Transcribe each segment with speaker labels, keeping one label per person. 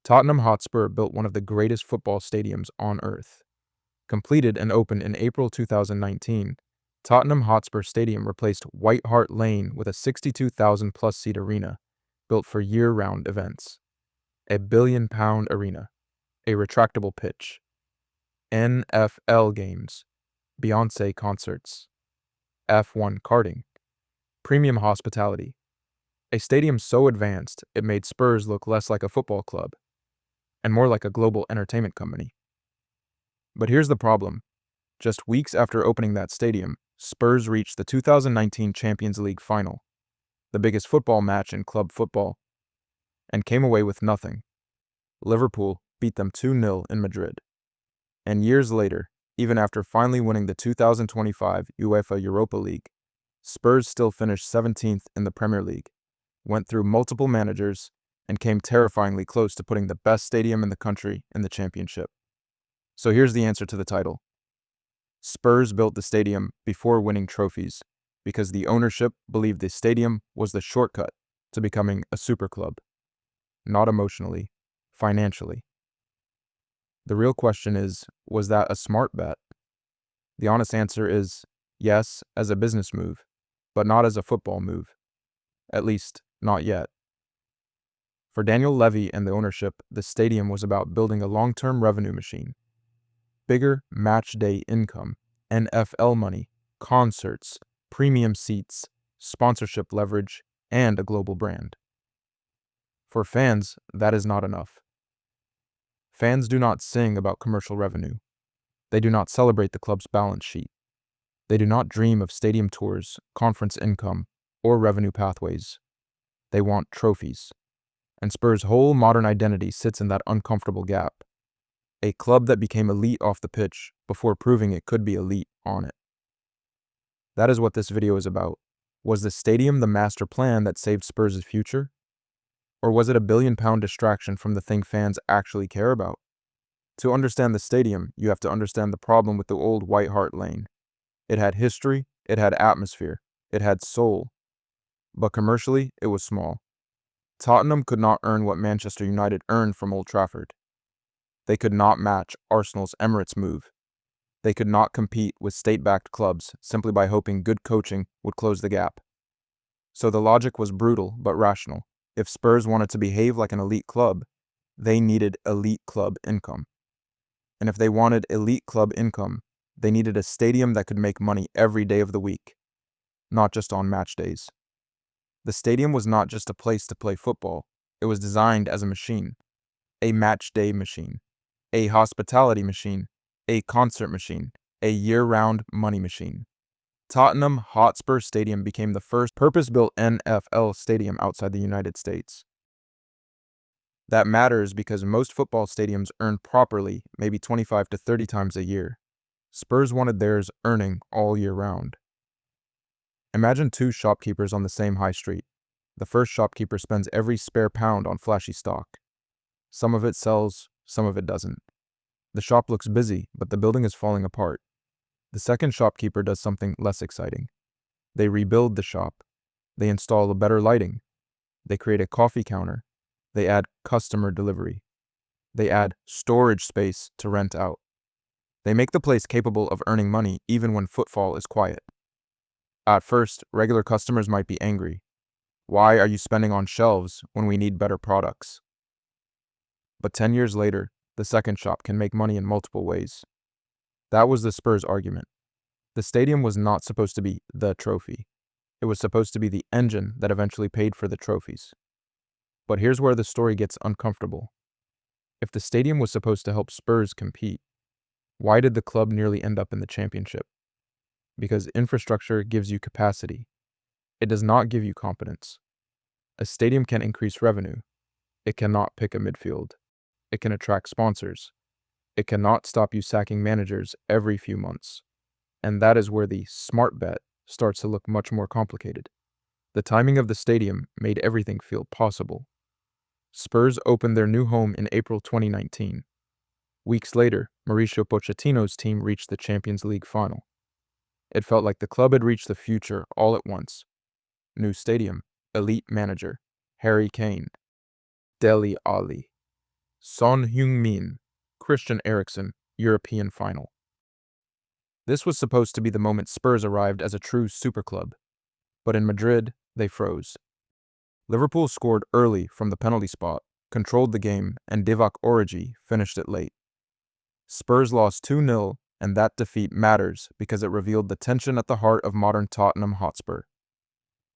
Speaker 1: Tottenham Hotspur built one of the greatest football stadiums on earth. Completed and opened in April 2019, Tottenham Hotspur Stadium replaced White Hart Lane with a 62,000-plus seat arena built for year-round events. A billion-pound arena, a retractable pitch, NFL games, Beyoncé concerts, F1 karting, premium hospitality. A stadium so advanced it made Spurs look less like a football club and more like a global entertainment company. But here's the problem. Just weeks after opening that stadium, Spurs reached the 2019 Champions League final, the biggest football match in club football, and came away with nothing. Liverpool beat them 2-0 in Madrid. And years later, even after finally winning the 2025 UEFA Europa League, Spurs still finished 17th in the Premier League, went through multiple managers, and came terrifyingly close to putting the best stadium in the country in the championship. So here's the answer to the title. Spurs built the stadium before winning trophies because the ownership believed the stadium was the shortcut to becoming a super club. Not emotionally, financially. The real question is, was that a smart bet? The honest answer is yes, as a business move, but not as a football move. At least, not yet. For Daniel Levy and the ownership, the stadium was about building a long-term revenue machine. Bigger match day income, NFL money, concerts, premium seats, sponsorship leverage, and a global brand. For fans, that is not enough. Fans do not sing about commercial revenue. They do not celebrate the club's balance sheet. They do not dream of stadium tours, conference income, or revenue pathways. They want trophies. And Spurs' whole modern identity sits in that uncomfortable gap. A club that became elite off the pitch before proving it could be elite on it. That is what this video is about. Was the stadium the master plan that saved Spurs' future? Or was it a billion-pound distraction from the thing fans actually care about? To understand the stadium, you have to understand the problem with the old White Hart Lane. It had history, it had atmosphere, it had soul. But commercially, it was small. Tottenham could not earn what Manchester United earned from Old Trafford. They could not match Arsenal's Emirates move. They could not compete with state-backed clubs simply by hoping good coaching would close the gap. So the logic was brutal but rational. If Spurs wanted to behave like an elite club, they needed elite club income. And if they wanted elite club income, they needed a stadium that could make money every day of the week, not just on match days. The stadium was not just a place to play football. It was designed as a machine, a match day machine, a hospitality machine, a concert machine, a year-round money machine. Tottenham Hotspur Stadium became the first purpose-built NFL stadium outside the United States. That matters because most football stadiums earn properly maybe 25 to 30 times a year. Spurs wanted theirs earning all year round. Imagine two shopkeepers on the same high street. The first shopkeeper spends every spare pound on flashy stock. Some of it sells, some of it doesn't. The shop looks busy, but the building is falling apart. The second shopkeeper does something less exciting. They rebuild the shop. They install a better lighting. They create a coffee counter. They add customer delivery. They add storage space to rent out. They make the place capable of earning money even when footfall is quiet. At first, regular customers might be angry. Why are you spending on shelves when we need better products? But 10 years later, the second shop can make money in multiple ways. That was the Spurs argument. The stadium was not supposed to be the trophy. It was supposed to be the engine that eventually paid for the trophies. But here's where the story gets uncomfortable. If the stadium was supposed to help Spurs compete, why did the club nearly end up in the championship? Because infrastructure gives you capacity. It does not give you competence. A stadium can increase revenue. It cannot pick a midfield. It can attract sponsors. It cannot stop you sacking managers every few months. And that is where the smart bet starts to look much more complicated. The timing of the stadium made everything feel possible. Spurs opened their new home in April 2019. Weeks later, Mauricio Pochettino's team reached the Champions League final. It felt like the club had reached the future all at once. New stadium, elite manager, Harry Kane, Dele Alli. Son Heung-min, Christian Eriksen, European final. This was supposed to be the moment Spurs arrived as a true superclub, but in Madrid, they froze. Liverpool scored early from the penalty spot, controlled the game, and Divock Origi finished it late. Spurs lost 2-0, and that defeat matters because it revealed the tension at the heart of modern Tottenham Hotspur.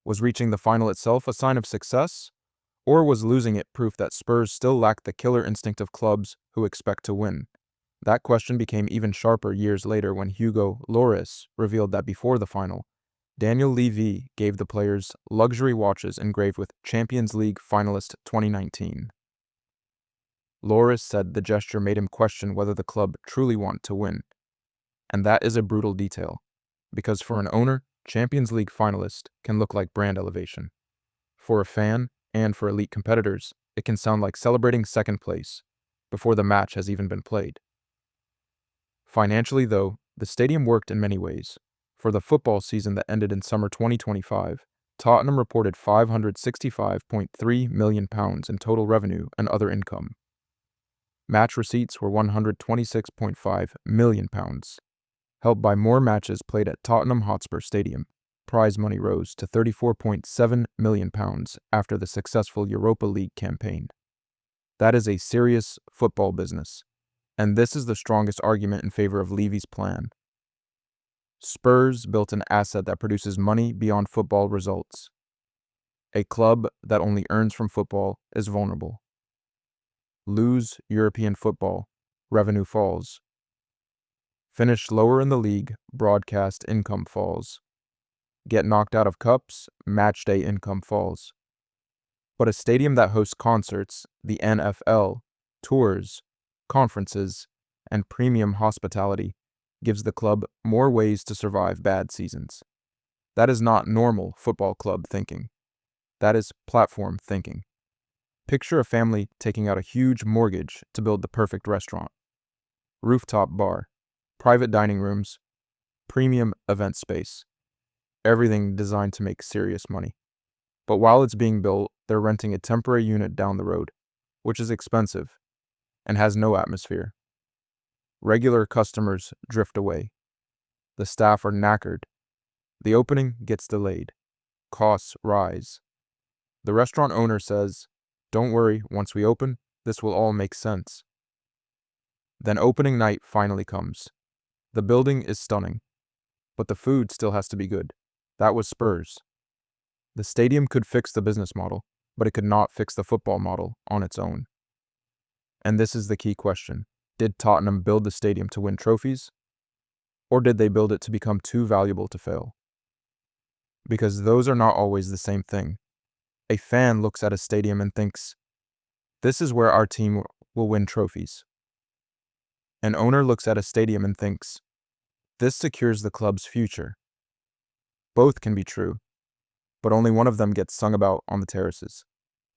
Speaker 1: Was reaching the final itself a sign of success? Or was losing it proof that Spurs still lacked the killer instinct of clubs who expect to win? That question became even sharper years later when Hugo Lloris revealed that before the final, Daniel Levy gave the players luxury watches engraved with Champions League finalist 2019. Lloris said the gesture made him question whether the club truly want to win. And that is a brutal detail, because for an owner, Champions League finalist can look like brand elevation. For a fan, and for elite competitors, it can sound like celebrating second place before the match has even been played. Financially, though, the stadium worked in many ways. For the football season that ended in summer 2025, Tottenham reported £565.3 million in total revenue and other income. Match receipts were £126.5 million. Helped by more matches played at Tottenham Hotspur Stadium, prize money rose to £34.7 million after the successful Europa League campaign. That is a serious football business, and this is the strongest argument in favor of Levy's plan. Spurs built an asset that produces money beyond football results. A club that only earns from football is vulnerable. Lose European football, revenue falls. Finish lower in the league, broadcast income falls. Get knocked out of cups, matchday income falls. But a stadium that hosts concerts, the NFL, tours, conferences, and premium hospitality gives the club more ways to survive bad seasons. That is not normal football club thinking. That is platform thinking. Picture a family taking out a huge mortgage to build the perfect restaurant. Rooftop bar, private dining rooms, premium event space. Everything designed to make serious money. But while it's being built, they're renting a temporary unit down the road, which is expensive and has no atmosphere. Regular customers drift away. The staff are knackered. The opening gets delayed. Costs rise. The restaurant owner says, "Don't worry, once we open, this will all make sense." Then opening night finally comes. The building is stunning, but the food still has to be good. That was Spurs. The stadium could fix the business model, but it could not fix the football model on its own. And this is the key question. Did Tottenham build the stadium to win trophies? Or did they build it to become too valuable to fail? Because those are not always the same thing. A fan looks at a stadium and thinks, "This is where our team will win trophies." An owner looks at a stadium and thinks, "This secures the club's future." Both can be true, but only one of them gets sung about on the terraces.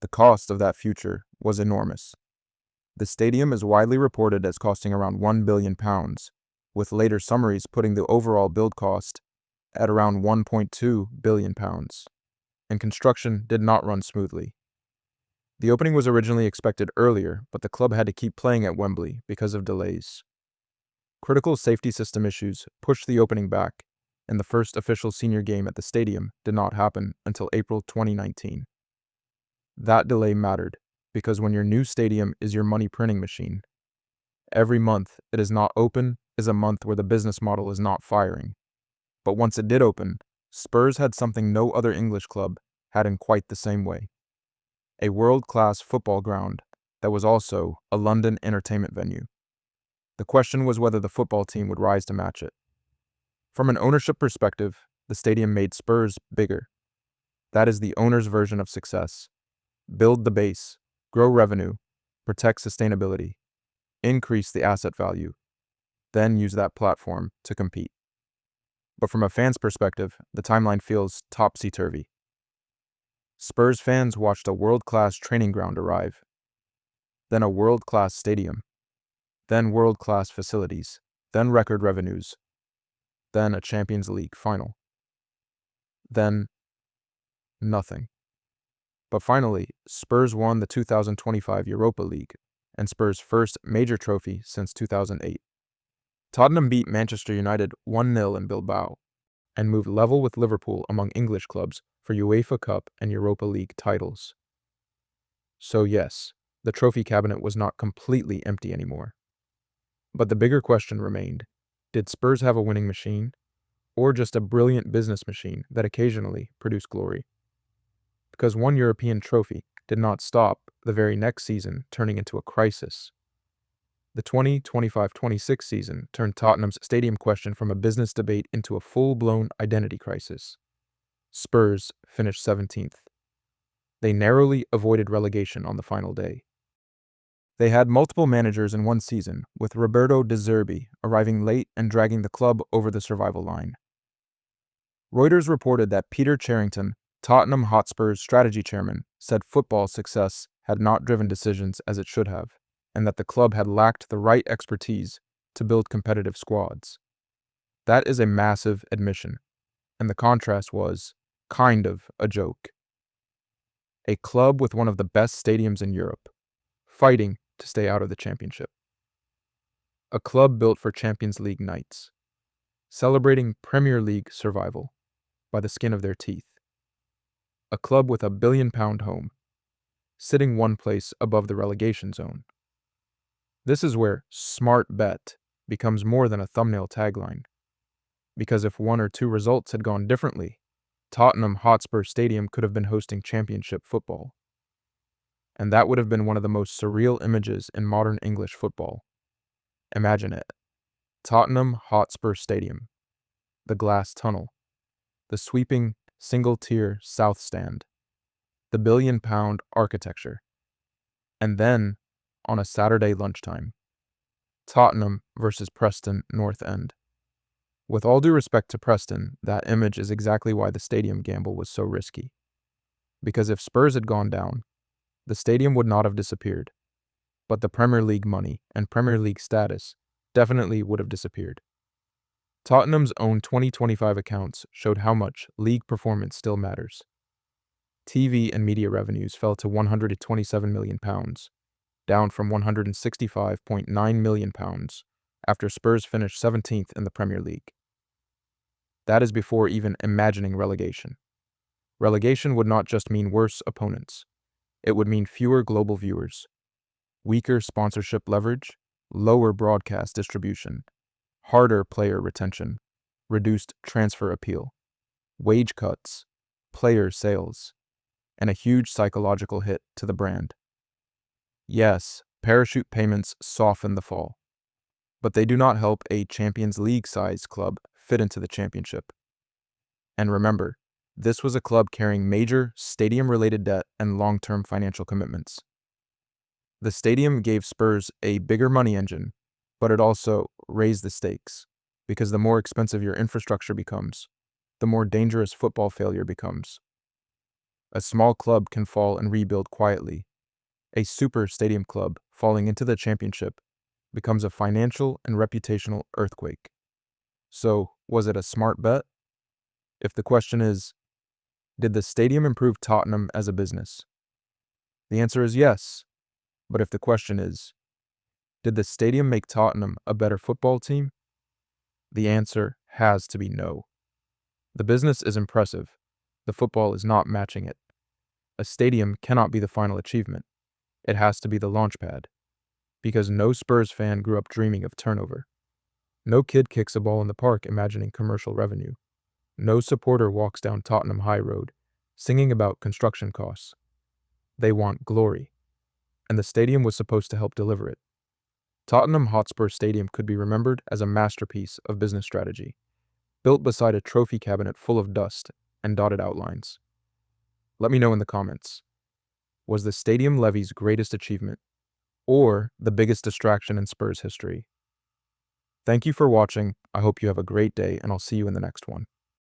Speaker 1: The cost of that future was enormous. The stadium is widely reported as costing around £1 billion, with later summaries putting the overall build cost at around £1.2 billion. And construction did not run smoothly. The opening was originally expected earlier, but the club had to keep playing at Wembley because of delays. Critical safety system issues pushed the opening back, and the first official senior game at the stadium did not happen until April 2019. That delay mattered, because when your new stadium is your money printing machine, every month it is not open is a month where the business model is not firing. But once it did open, Spurs had something no other English club had in quite the same way. A world-class football ground that was also a London entertainment venue. The question was whether the football team would rise to match it. From an ownership perspective, the stadium made Spurs bigger. That is the owner's version of success. Build the base, grow revenue, protect sustainability, increase the asset value, then use that platform to compete. But from a fan's perspective, the timeline feels topsy-turvy. Spurs fans watched a world-class training ground arrive, then a world-class stadium, then world-class facilities, then record revenues, then a Champions League final. Then nothing. But finally, Spurs won the 2025 Europa League, and Spurs' first major trophy since 2008. Tottenham beat Manchester United 1-0 in Bilbao and moved level with Liverpool among English clubs for UEFA Cup and Europa League titles. So yes, the trophy cabinet was not completely empty anymore. But the bigger question remained, did Spurs have a winning machine, or just a brilliant business machine that occasionally produced glory? Because one European trophy did not stop the very next season turning into a crisis. The 2025-26 season turned Tottenham's stadium question from a business debate into a full-blown identity crisis. Spurs finished 17th. They narrowly avoided relegation on the final day. They had multiple managers in one season, with Roberto De Zerbi arriving late and dragging the club over the survival line. Reuters reported that Peter Charrington, Tottenham Hotspur's strategy chairman, said football success had not driven decisions as it should have, and that the club had lacked the right expertise to build competitive squads. That is a massive admission, and the contrast was kind of a joke. A club with one of the best stadiums in Europe, fighting to stay out of the championship. A club built for Champions League nights, celebrating Premier League survival by the skin of their teeth. A club with a £1 billion home, sitting one place above the relegation zone. This is where "smart bet" becomes more than a thumbnail tagline. Because if one or two results had gone differently, Tottenham Hotspur Stadium could have been hosting championship football. And that would have been one of the most surreal images in modern English football. Imagine it. Tottenham Hotspur Stadium, the glass tunnel, the sweeping single-tier south stand, the £1 billion architecture. And then, on a Saturday lunchtime, Tottenham versus Preston North End. With all due respect to Preston, that image is exactly why the stadium gamble was so risky. Because if Spurs had gone down, the stadium would not have disappeared, but the Premier League money and Premier League status definitely would have disappeared. Tottenham's own 2025 accounts showed how much league performance still matters. TV and media revenues fell to £127 million, down from £165.9 million after Spurs finished 17th in the Premier League. That is before even imagining relegation. Relegation would not just mean worse opponents. It would mean fewer global viewers, weaker sponsorship leverage, lower broadcast distribution, harder player retention, reduced transfer appeal, wage cuts, player sales, and a huge psychological hit to the brand. Yes, parachute payments soften the fall, but they do not help a Champions League-sized club fit into the championship. And remember, this was a club carrying major stadium-related debt and long-term financial commitments. The stadium gave Spurs a bigger money engine, but it also raised the stakes, because the more expensive your infrastructure becomes, the more dangerous football failure becomes. A small club can fall and rebuild quietly. A super stadium club falling into the championship becomes a financial and reputational earthquake. So, was it a smart bet? If the question is, did the stadium improve Tottenham as a business? The answer is yes. But if the question is, did the stadium make Tottenham a better football team? The answer has to be no. The business is impressive. The football is not matching it. A stadium cannot be the final achievement. It has to be the launchpad. Because no Spurs fan grew up dreaming of turnover. No kid kicks a ball in the park imagining commercial revenue. No supporter walks down Tottenham High Road singing about construction costs. They want glory. And the stadium was supposed to help deliver it. Tottenham Hotspur Stadium could be remembered as a masterpiece of business strategy, built beside a trophy cabinet full of dust and dotted outlines. Let me know in the comments. Was the stadium levy's greatest achievement, or the biggest distraction in Spurs history? Thank you for watching. I hope you have a great day, and I'll see you in the next one.